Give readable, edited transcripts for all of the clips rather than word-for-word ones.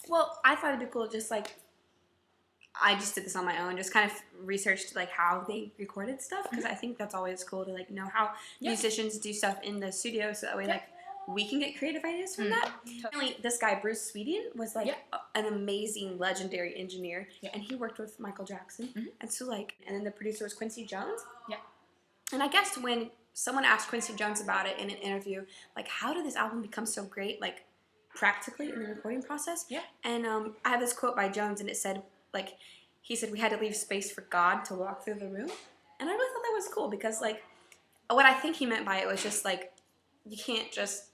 Well, I thought it'd be cool, just like, I just did this on my own, just kind of researched like how they recorded stuff, because I think that's always cool to like know how musicians do stuff in the studio, so that way like we can get creative ideas from that. Totally. This guy Bruce Sweden was like an amazing, legendary engineer, and he worked with Michael Jackson, and so like, and then the producer was Quincy Jones. And I guess when someone asked Quincy Jones about it in an interview, like, how did this album become so great, like practically in the recording process? And I have this quote by Jones, and it said, like, he said, we had to leave space for God to walk through the room. And I really thought that was cool, because like, what I think he meant by it was just like, you can't just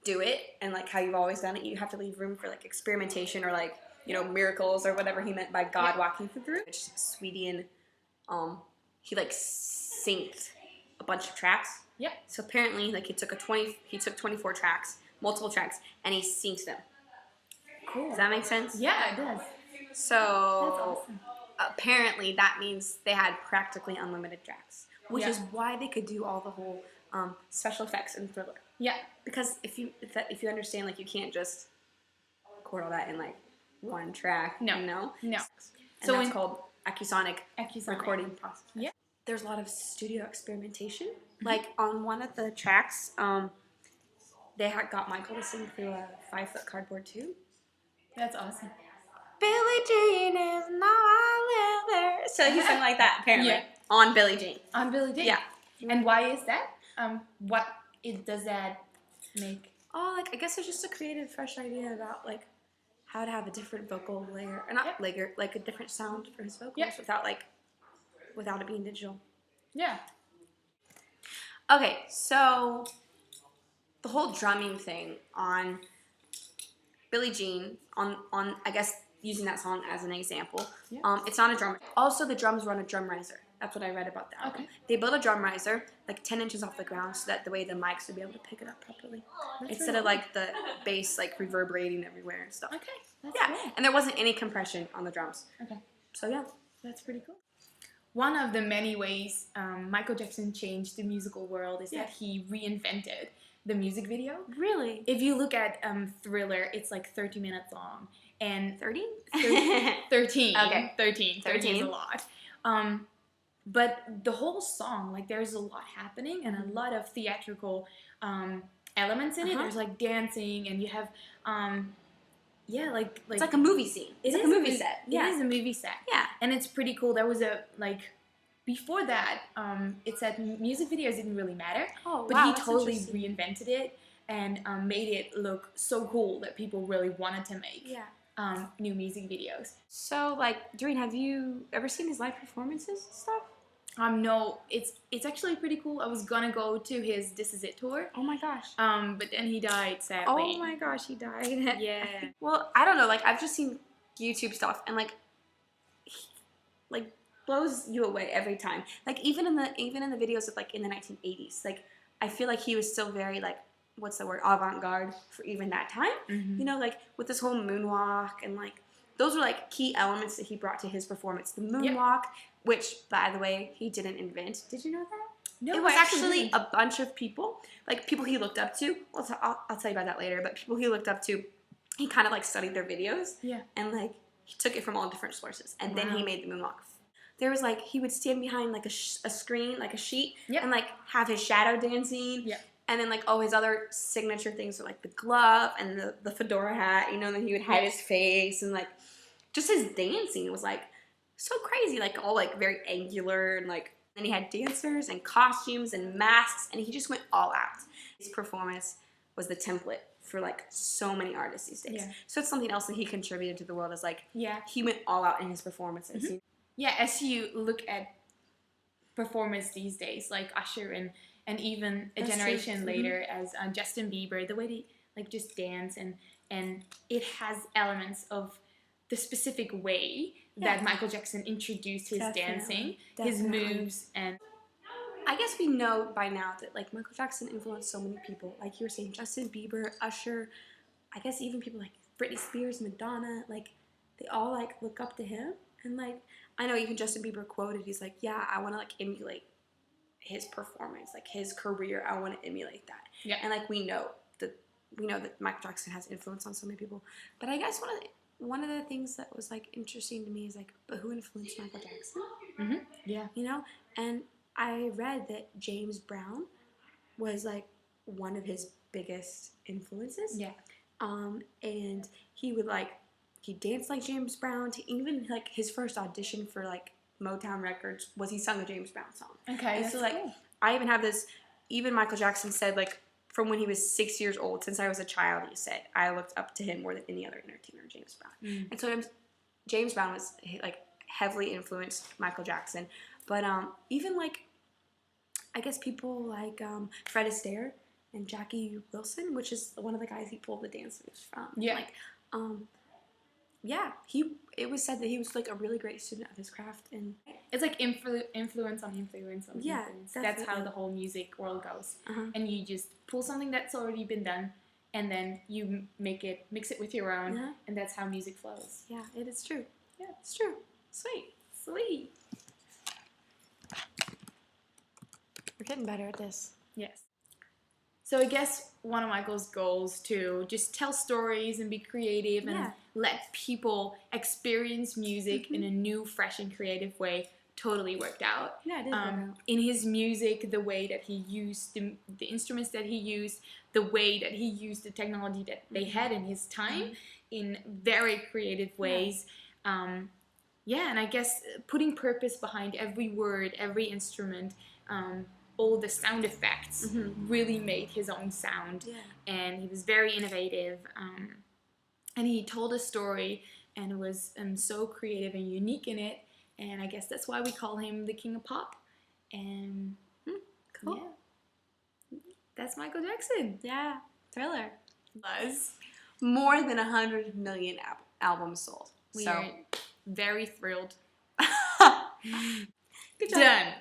do it and like how you've always done it. You have to leave room for like experimentation, or like, you know, miracles, or whatever he meant by God walking through the room. Which Sweden, he like synced a bunch of tracks. So apparently, like, he took 24 tracks, multiple tracks, and he synced them. Cool. Does that make sense? Yeah, it does. So that's awesome. Apparently that means they had practically unlimited tracks, which is why they could do all the whole special effects in Thriller. Because if you understand, like, you can't just record all that in like one track. No. And so that's called Acusonic recording process. There's a lot of studio experimentation. Like on one of the tracks, they got Michael to sing through a 5-foot cardboard tube. That's awesome. Billie Jean is now I live there. So he sang like that, apparently. On Billie Jean. On Billie Jean. Yeah. And why is that? Does that make? Oh, like, I guess it's just a creative, fresh idea about like how to have a different vocal layer, or not layer, like a different sound for his vocals without it being digital. Okay, so the whole drumming thing on Billie Jean, on I guess using that song as an example, it's not a drum. Also, the drums run a drum riser. That's what I read about that. They built a drum riser like 10 inches off the ground, so that the way the mics would be able to pick it up properly, instead of like the bass like reverberating everywhere and stuff. That's cool. And there wasn't any compression on the drums. So yeah, that's pretty cool. One of the many ways Michael Jackson changed the musical world is that he reinvented the music video. Really? If you look at Thriller, it's like 30 minutes long. And 30? 13. Okay. 13 is a lot. But the whole song, like, there's a lot happening and a lot of theatrical elements in it. There's like dancing, and you have like it's like a movie scene. It's like a movie set. It is a movie set. And it's pretty cool. There was before that, it said music videos didn't really matter. But he totally reinvented it and made it look so cool that people really wanted to make new music videos. So, like, Doreen, have you ever seen his live performances and stuff? No, it's actually pretty cool. I was gonna go to his This Is It tour. Oh my gosh. But then he died, sadly. Oh my gosh, he died. Yeah. Well, I don't know. Like, I've just seen YouTube stuff, and like blows you away every time. Like, even in the videos of like in the 1980s, like, I feel like he was still very like, what's the word, avant-garde for even that time. You know, like with this whole moonwalk, and like those were like key elements that he brought to his performance. The moonwalk, which, by the way, he didn't invent. Did you know that? No, it was actually a bunch of people, like people he looked up to. Well, I'll tell you about that later. But people he looked up to, he kind of like studied their videos. And like he took it from all different sources, and then he made the moonwalk. There was like, he would stand behind like a screen, like a sheet, and like have his shadow dancing. And then like all his other signature things were like the glove and the fedora hat, you know, and then he would hide his face, and like just his dancing was like so crazy, like all like very angular, and like then he had dancers and costumes and masks, and he just went all out. His performance was the template for like so many artists these days. So it's something else that he contributed to the world, is like he went all out in his performances. As you look at performers these days, like Usher and even a generation later as Justin Bieber, the way they like just dance, and it has elements of the specific way that Michael Jackson introduced his dancing, his moves, and I guess we know by now that like Michael Jackson influenced so many people. Like you were saying, Justin Bieber, Usher, I guess even people like Britney Spears, Madonna, like they all like look up to him. And like, I know even Justin Bieber quoted, he's like, yeah, I want to like emulate his performance, like his career. I want to emulate that. And like, we know that we know that Michael Jackson has influence on so many people. But I guess one of the things that was like interesting to me is like, but who influenced Michael Jackson? Mm-hmm. Yeah. You know, and I read that James Brown was like one of his biggest influences. Yeah. And he danced like James Brown. To even like his first audition for like Motown Records was he sung a James Brown song. Okay. And That's so like cool. I even have this. Even Michael Jackson said like from when he was 6 years old, since I was a child, he said I looked up to him more than any other entertainer, James Brown. And so James Brown was like heavily influenced Michael Jackson. But even like I guess people like Fred Astaire and Jackie Wilson, which is one of the guys he pulled the dance moves from. Yeah. Like, it was said that he was like a really great student of his craft, and It's like influence on influence on Yeah, influence. That's how definitely. the whole music world goes. Uh-huh. And you just pull something that's already been done, and then you mix it with your own, Uh-huh. and that's how music flows. yeah, it is true. Yeah. It's true. Sweet. Sweet. We're getting better at this. Yes. So I guess one of Michael's goals to just tell stories and be creative and Yeah. let people experience music in a new, fresh, and creative way totally worked out. Yeah, it did. work out. In his music, the way that he used the instruments that he used, the way that he used the technology that they had in his time in very creative ways. And I guess putting purpose behind every word, every instrument, all the sound effects really made his own sound. Yeah. And he was very innovative. And he told a story and was so creative and unique in it. And I guess that's why we call him the King of Pop. And Cool. yeah, that's Michael Jackson. Yeah. Thriller. Buzz. More than 100 million albums sold. We So are very thrilled. good job. Done.